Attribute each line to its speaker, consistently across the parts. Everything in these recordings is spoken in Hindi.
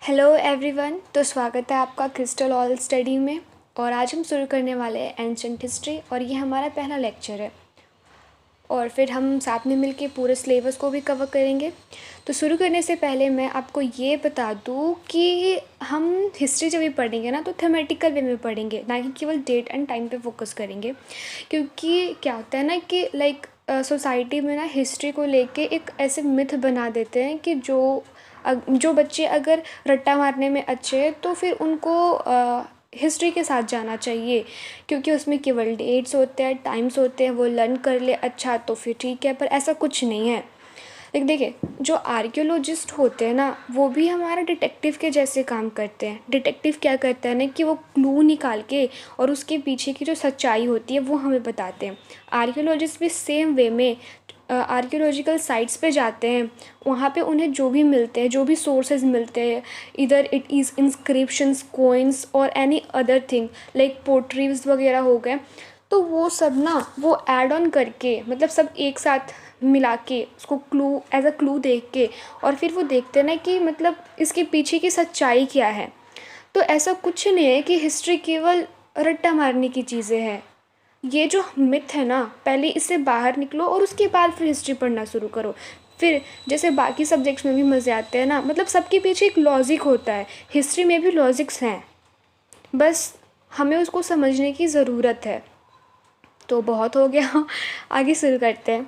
Speaker 1: Hello everyone. तो स्वागत है आपका क्रिस्टल ऑल स्टडी में। और आज हम शुरू करने वाले हैं एंशंट हिस्ट्री और ये हमारा पहला लेक्चर है। और फिर हम साथ में मिलके पूरे सिलेबस को भी कवर करेंगे। तो शुरू करने से पहले मैं आपको ये बता दूँ कि हम हिस्ट्री जब भी पढ़ेंगे ना तो थेमेटिकल वे में पढ़ेंगे, ना कि केवल डेट एंड टाइम पे फोकस करेंगे। क्योंकि क्या होता है ना कि सोसाइटी में ना हिस्ट्री को लेके एक ऐसे मिथ बना देते हैं कि जो बच्चे अगर रट्टा मारने में अच्छे हैं तो फिर उनको हिस्ट्री के साथ जाना चाहिए, क्योंकि उसमें केवल डेट्स होते हैं, टाइम्स होते हैं, वो लर्न कर ले अच्छा तो फिर ठीक है। पर ऐसा कुछ नहीं है। लेकिन देखिए, जो आर्कियोलॉजिस्ट होते हैं ना वो भी हमारा डिटेक्टिव के जैसे काम करते हैं। डिटेक्टिव क्या करता है ना कि वो क्लू निकाल के और उसके पीछे की जो सच्चाई होती है वो हमें बताते हैं। आर्कियोलॉजिस्ट भी सेम वे में आर्कियोलॉजिकल साइट्स पे जाते हैं। वहाँ पे उन्हें जो भी मिलते हैं, जो भी सोर्सेज मिलते हैं, इधर इट इज़ इंस्क्रिप्शंस, कोइंस और any other thing like potteries वगैरह हो गए, तो वो सब ना वो ऐड ऑन करके मतलब सब एक साथ मिला के उसको क्लू एज अ क्लू देख के और फिर वो देखते हैं ना कि मतलब इसके पीछे की सच्चाई क्या है। तो ऐसा कुछ नहीं है कि हिस्ट्री केवल रट्टा मारने की चीज़ें हैं। ये जो मिथ है ना, पहले इससे बाहर निकलो और उसके बाद फिर हिस्ट्री पढ़ना शुरू करो। फिर जैसे बाकी सब्जेक्ट्स में भी मज़े आते हैं ना, मतलब सबके पीछे एक लॉजिक होता है, हिस्ट्री में भी लॉजिक्स हैं, बस हमें उसको समझने की ज़रूरत है। तो बहुत हो गया आगे शुरू करते हैं।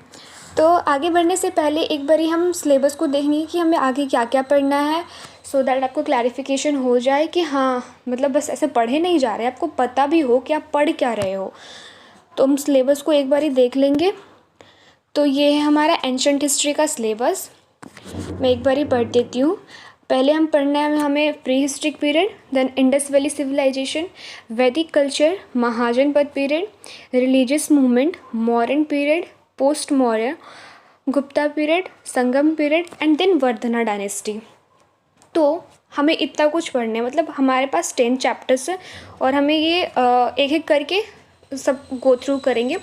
Speaker 1: तो आगे बढ़ने से पहले एक बारी हम सिलेबस को देखेंगे कि हमें आगे क्या क्या पढ़ना है, सो दैट आपको क्लैरिफिकेशन हो जाए कि हाँ मतलब बस ऐसे पढ़े नहीं जा रहे, आपको पता भी हो कि आप पढ़ क्या रहे हो। तो हम सिलेबस को एक बारी देख लेंगे। तो ये है हमारा एंशंट हिस्ट्री का सिलेबस। मैं एक बारी पढ़ देती हूँ। पहले हम पढ़ना है हमें pre historic period, then Indus valley civilization, Vedic culture, Mahajanapada period, religious movement, modern period, post Maurya, Gupta period, Sangam period and then Vardhana dynasty. तो हमें इतना कुछ पढ़ना है, मतलब हमारे पास 10 चैप्टर्स है और हमें ये एक एक करके सब गो थ्रू करेंगे।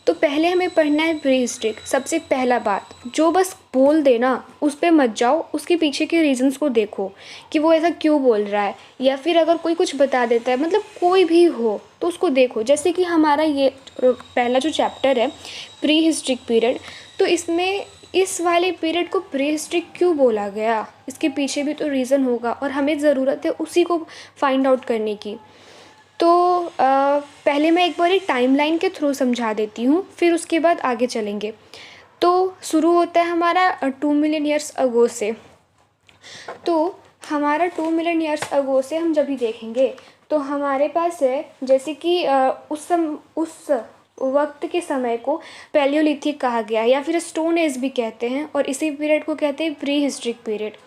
Speaker 1: तो पहले हमें पढ़ना है प्री हिस्ट्रिक। सबसे पहला बात, जो बस बोल देना उस पर मत जाओ, उसके पीछे के रीजंस को देखो कि वो ऐसा क्यों बोल रहा है, या फिर अगर कोई कुछ बता देता है, मतलब कोई भी हो तो उसको देखो। जैसे कि हमारा ये पहला जो चैप्टर है प्री हिस्ट्रिक पीरियड, तो इसमें इस वाले पीरियड को प्री हिस्ट्रिक क्यों बोला गया, इसके पीछे भी तो रीज़न होगा और हमें ज़रूरत है उसी को फाइंड आउट करने की। तो पहले मैं एक बार एक टाइमलाइन के थ्रू समझा देती हूँ, फिर उसके बाद आगे चलेंगे। तो शुरू होता है हमारा 2 मिलियन ईयर्स अगो से। तो हमारा 2 मिलियन ईयर्स अगो से हम जब भी देखेंगे तो हमारे पास है जैसे कि उस वक्त के समय को पैलियोलिथिक कहा गया या फिर स्टोन एज भी कहते हैं, और इसी पीरियड को कहते हैं प्री हिस्ट्रिक पीरियड,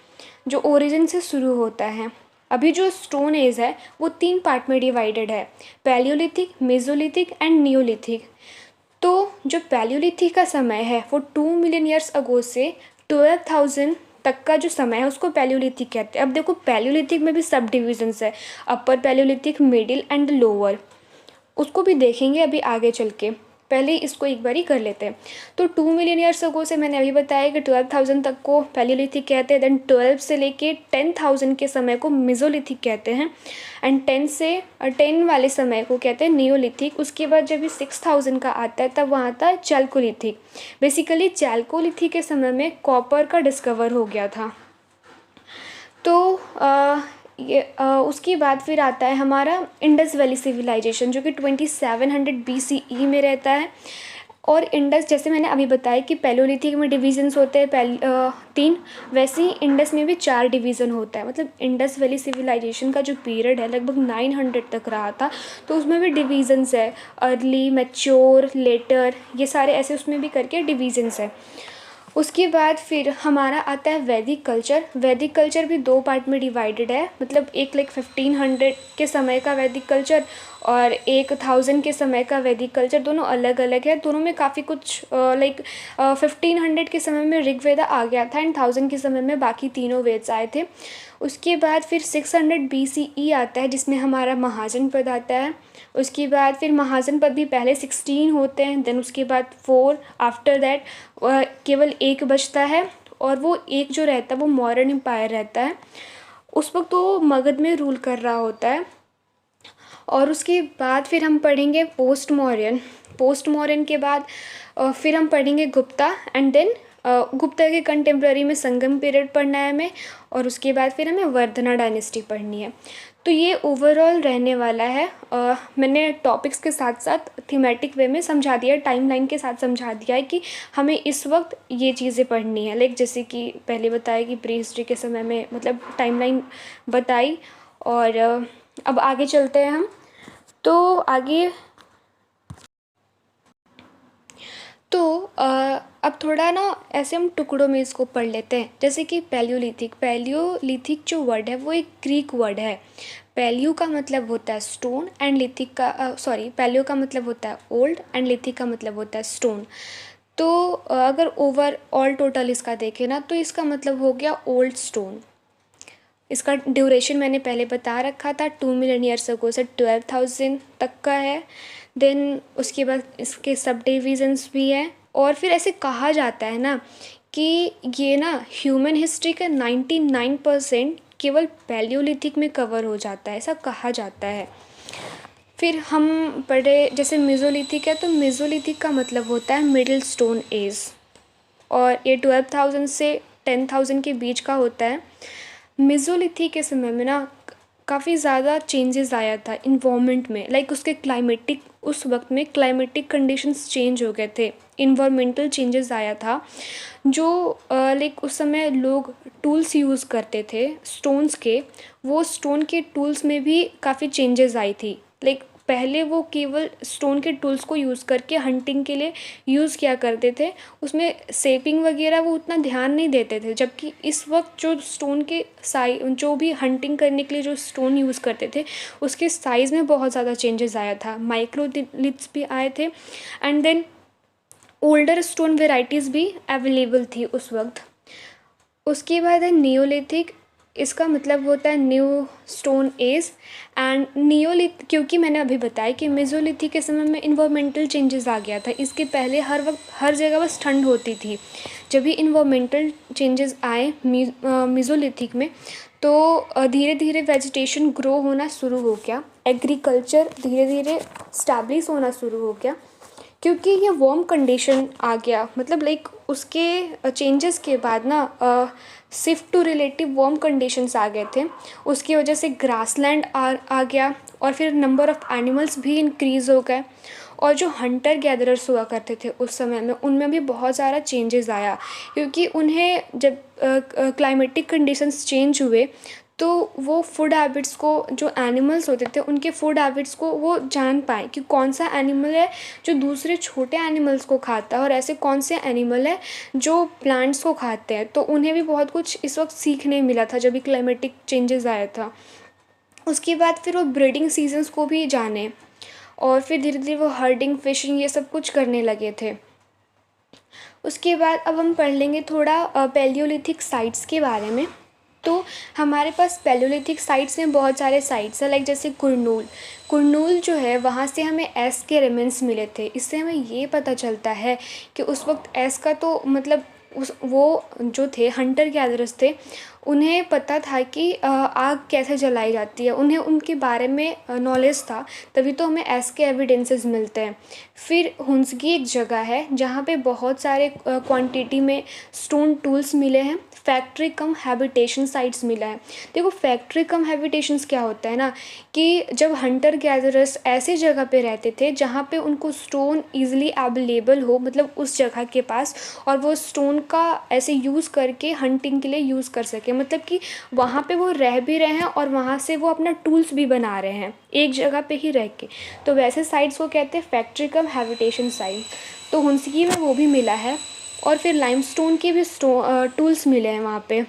Speaker 1: जो ओरिजिन से शुरू होता है। अभी जो स्टोन एज है वो 3 पार्ट में डिवाइडेड है, पैलियोलिथिक, मेसोलिथिक एंड नियोलिथिक। तो जो पैलियोलिथिक का समय है वो 2 मिलियन ईयर्स अगो से 12,000 तक का जो समय है उसको पैलियोलिथिक कहते हैं। अब देखो पैलियोलिथिक में भी सब डिविजन्स है, अपर पैलियोलिथिक, मिडिल एंड लोअर, उसको भी देखेंगे अभी आगे चल के। पहले इसको एक बारी कर लेते हैं। तो 2 मिलियन ईयर्स अगो से मैंने अभी बताया कि 12,000 तक को पैलियोलिथिक कहते हैं, देन 12 से लेके 10,000 के समय को मेसोलिथिक कहते हैं, एंड 10 वाले समय को कहते हैं नियोलिथिक। उसके बाद जब भी 6,000 का आता है तब वहाँ आता है चैल्कोलिथिक। बेसिकली चैल्कोलिथिक के समय में कॉपर का डिस्कवर हो गया था। तो उसके बाद फिर आता है हमारा इंडस वैली सिविलाइजेशन, जो कि 2700 BCE में रहता है। और इंडस, जैसे मैंने अभी बताया कि पैलियोलिथिक में डिवीजन्स होते हैं 3, वैसे ही इंडस में भी 4 डिवीज़न होता है। मतलब इंडस वैली सिविलाइजेशन का जो पीरियड है लगभग 900 तक रहा था, तो उसमें भी डिवीजन्स है, अर्ली, मैच्योर, लेटर, ये सारे ऐसे उसमें भी करके डिवीजन्स है। उसके बाद फिर हमारा आता है वैदिक कल्चर। वैदिक कल्चर भी 2 पार्ट में डिवाइडेड है, मतलब एक 1500 के समय का वैदिक कल्चर और 1000 के समय का वैदिक कल्चर, दोनों अलग अलग है। दोनों में काफ़ी कुछ 1500 के समय में ऋग्वेद आ गया था एंड 1000 के समय में बाकी तीनों वेद्स आए थे। उसके बाद फिर 600 BCE आता है जिसमें हमारा महाजनपद आता है। उसके बाद फिर महाजनपद भी पहले 16 होते हैं, देन उसके बाद 4 आफ्टर दैट केवल एक बचता है, और वो एक जो रहता है वो मौर्यन एम्पायर रहता है। उस वक्त वो मगध में रूल कर रहा होता है। और उसके बाद फिर हम पढ़ेंगे पोस्ट मौर्यन। पोस्ट मौर्यन के बाद फिर हम पढ़ेंगे गुप्ता एंड देन गुप्ता के कंटेम्प्ररी में संगम पीरियड पढ़ना है हमें, और उसके बाद फिर हमें वर्धना डायनेस्टी पढ़नी है। तो ये ओवरऑल रहने वाला है। मैंने टॉपिक्स के साथ साथ थीमेटिक वे में समझा दिया, टाइमलाइन के साथ समझा दिया है कि हमें इस वक्त ये चीज़ें पढ़नी है। लाइक जैसे कि पहले बताया कि प्री हिस्ट्री के समय में मतलब टाइमलाइन बताई। और अब आगे चलते हैं हम। तो आगे तो अब थोड़ा ना ऐसे हम टुकड़ों में इसको पढ़ लेते हैं। जैसे कि पैलियोलिथिक। पैलियोलिथिक जो वर्ड है वो एक ग्रीक वर्ड है। पैलियो का मतलब होता है स्टोन एंड लिथिक का पैलियो का मतलब होता है ओल्ड एंड लिथिक का मतलब होता है स्टोन। तो अगर ओवरऑल टोटल इसका देखें ना तो इसका मतलब हो गया ओल्ड स्टोन। इसका ड्यूरेशन मैंने पहले बता रखा था, 2 मिलियन ईयर्स अगो से 12,000 तक का है। देन उसके बाद इसके सब डिविजन्स भी हैं। और फिर ऐसे कहा जाता है ना कि ये ना ह्यूमन हिस्ट्री का 99% केवल पैलियोलिथिक में कवर हो जाता है, ऐसा कहा जाता है। फिर हम पढ़े जैसे मेसोलिथिक है, तो मेसोलिथिक का मतलब होता है मिडिल स्टोन एज, और ये 12,000 से 10,000 के बीच का होता है। मेसोलिथिक के समय में ना काफ़ी ज़्यादा चेंजेस आया था इन्वायरमेंट में। लाइक उसके क्लाइमेटिक, उस वक्त में क्लाइमेटिक कंडीशंस चेंज हो गए थे, इन्वायरमेंटल चेंजेस आया था। जो लाइक उस समय लोग टूल्स यूज़ करते थे स्टोन्स के, वो स्टोन के टूल्स में भी काफ़ी चेंजेस आई थी। लाइक पहले वो केवल स्टोन के टूल्स को यूज़ करके हंटिंग के लिए यूज़ किया करते थे, उसमें शेपिंग वगैरह वो उतना ध्यान नहीं देते थे। जबकि इस वक्त जो स्टोन के जो भी हंटिंग करने के लिए जो स्टोन यूज़ करते थे उसके साइज़ में बहुत ज़्यादा चेंजेस आया था, माइक्रोलिथ्स भी आए थे, and then older stone varieties भी अवेलेबल थी उस वक्त। उसके बाद है नियोलिथिक। इसका मतलब होता है न्यू स्टोन एज एंड नियोलिथ, क्योंकि मैंने अभी बताया कि मेसोलिथिक के समय में इन्वायरमेंटल चेंजेस आ गया था। इसके पहले हर वक्त हर जगह बस ठंड होती थी। जब भी इन्वायरमेंटल चेंजेस आए मेसोलिथिक में, तो धीरे धीरे वेजिटेशन ग्रो होना शुरू हो गया, एग्रीकल्चर धीरे धीरे स्टैब्लिश होना शुरू हो गया, क्योंकि ये वार्म कंडीशन आ गया। मतलब लाइक उसके चेंजेस के बाद ना shift to relative warm conditions आ गए थे। उसकी वजह से ग्रासलैंड आ गया, और फिर नंबर ऑफ़ एनिमल्स भी इंक्रीज़ हो गए। और जो हंटर गैदरर्स हुआ करते थे उस समय में, उनमें भी बहुत सारा चेंजेस आया, क्योंकि उन्हें जब क्लाइमेटिक कंडीशंस चेंज हुए तो वो फूड हैबिट्स को, जो एनिमल्स होते थे उनके फूड हैबिट्स को वो जान पाए कि कौन सा एनिमल है जो दूसरे छोटे एनिमल्स को खाता है, और ऐसे कौन से एनिमल है जो प्लांट्स को खाते हैं। तो उन्हें भी बहुत कुछ इस वक्त सीखने मिला था जब भी क्लाइमेटिक चेंजेस आया था। उसके बाद फिर वो ब्रीडिंग सीजन्स को भी जाने, और फिर धीरे धीरे वो हर्डिंग, फिशिंग, ये सब कुछ करने लगे थे। उसके बाद अब हम पढ़ लेंगे थोड़ा पैलियोलिथिक साइट्स के बारे में। तो हमारे पास पैलियोलिथिक साइट्स में बहुत सारे साइट्स हैं, लाइक जैसे कुरनूल जो है, वहाँ से हमें एस के रिमेन्स मिले थे। इससे हमें ये पता चलता है कि उस वक्त एस का तो मतलब वो जो थे हंटर गैदरर्स थे, उन्हें पता था कि आग कैसे जलाई जाती है, उन्हें उनके बारे में नॉलेज था, तभी तो हमें एस के एविडेंसेस मिलते हैं। फिर हुंसगी एक जगह है जहाँ पे बहुत सारे क्वांटिटी में स्टोन टूल्स मिले हैं। फैक्ट्री कम हैबिटेशन साइट्स मिला है। देखो फैक्ट्री कम हैबिटेशंस क्या होता है ना, कि जब हंटर गैदरर्स ऐसे जगह पे रहते थे जहाँ पे उनको स्टोन ईजिली अवेलेबल हो, मतलब उस जगह के पास, और वो स्टोन का ऐसे यूज़ करके हंटिंग के लिए यूज़ कर सके, मतलब कि वहाँ पे वो रह भी रहे हैं और वहाँ से वो अपना टूल्स भी बना रहे हैं एक जगह पे ही रह के। तो वैसे साइट्स को कहते हैं फैक्ट्री कम हैबिटेशन साइट। तो हुंसगी में वो भी मिला है। और फिर लाइमस्टोन के भी टूल्स मिले हैं वहाँ पे।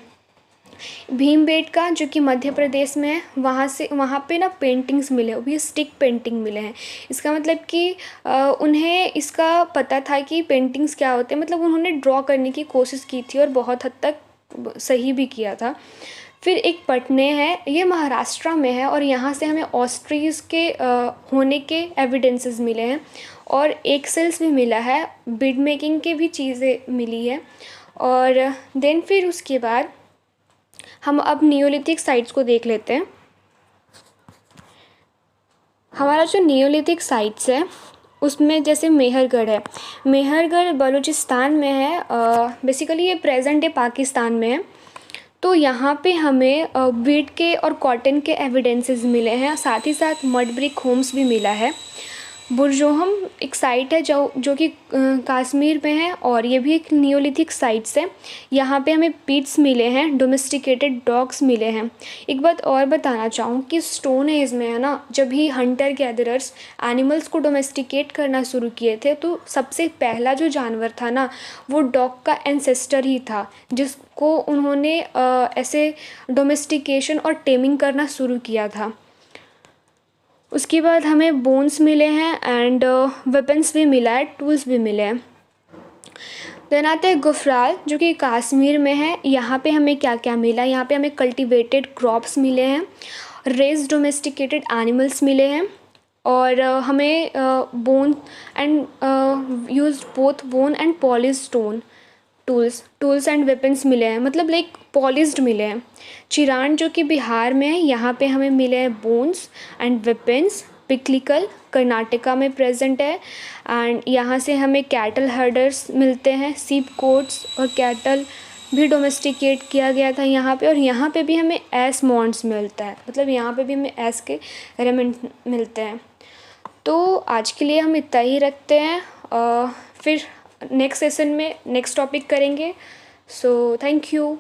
Speaker 1: भीमबेटका जो कि मध्य प्रदेश में है, वहाँ पे ना पेंटिंग्स मिले, वो भी स्टिक पेंटिंग मिले हैं। इसका मतलब कि उन्हें इसका पता था कि पेंटिंग्स क्या होते हैं, मतलब उन्होंने ड्रॉ करने की कोशिश की थी और बहुत हद तक सही भी किया था। फिर एक पटने है, ये महाराष्ट्र में है, और यहाँ से हमें ऑस्ट्रीज के होने के एविडेंसेस मिले हैं, और एक सेल्स भी मिला है, बीड मेकिंग के भी चीज़ें मिली है। और देन फिर उसके बाद हम अब नियोलिथिक साइट्स को देख लेते हैं। हमारा जो नियोलिथिक साइट्स है उसमें जैसे मेहरगढ़ है, मेहरगढ़ बलूचिस्तान में है, बेसिकली ये प्रेजेंट डे पाकिस्तान में है। तो यहाँ पे हमें वीट के और कॉटन के एविडेंसेस मिले हैं, साथ ही साथ मड ब्रिक होम्स भी मिला है। बुरजोहम एक साइट है जो कि कश्मीर में है, और ये भी एक नियोलिथिक साइट्स है। यहाँ पे हमें पीट्स मिले हैं, डोमेस्टिकेटेड डॉग्स मिले हैं। एक बात और बताना चाहूँ कि स्टोन एज में है ना, जब ही हंटर गैदरर्स एनिमल्स को डोमेस्टिकेट करना शुरू किए थे, तो सबसे पहला जो जानवर था ना, वो डॉग का एंसेस्टर ही था, जिसको उन्होंने ऐसे डोमेस्टिकेशन और टेमिंग करना शुरू किया था। उसके बाद हमें बोन्स मिले हैं एंड वेपन्स भी मिला है, टूल्स भी मिले हैं। देन आते हैं गुफराल, जो कि कश्मीर में है। यहाँ पे हमें क्या क्या मिला, यहाँ पे हमें कल्टीवेटेड क्रॉप्स मिले हैं, रेज डोमेस्टिकेटेड एनिमल्स मिले हैं, और हमें bone and use both bone and polish stone tools and weapons मिले हैं, मतलब लाइक पॉलिश्ड मिले हैं। चिरान जो कि बिहार में है, यहाँ पे हमें मिले हैं बोन्स एंड वेपन्स। पिकलिकल कर्नाटका में प्रेजेंट है, एंड यहाँ से हमें कैटल हर्डर्स मिलते हैं, सीप कोट्स और कैटल भी डोमेस्टिकेट किया गया था यहाँ पे। और यहाँ पे भी हमें एस मॉन्ड्स मिलता है, मतलब यहाँ पे भी हमें एस के रेमेंट मिलते हैं। तो आज के लिए हम इतना ही रखते हैं, फिर नेक्स्ट सेशन में नेक्स्ट टॉपिक करेंगे। So thank you.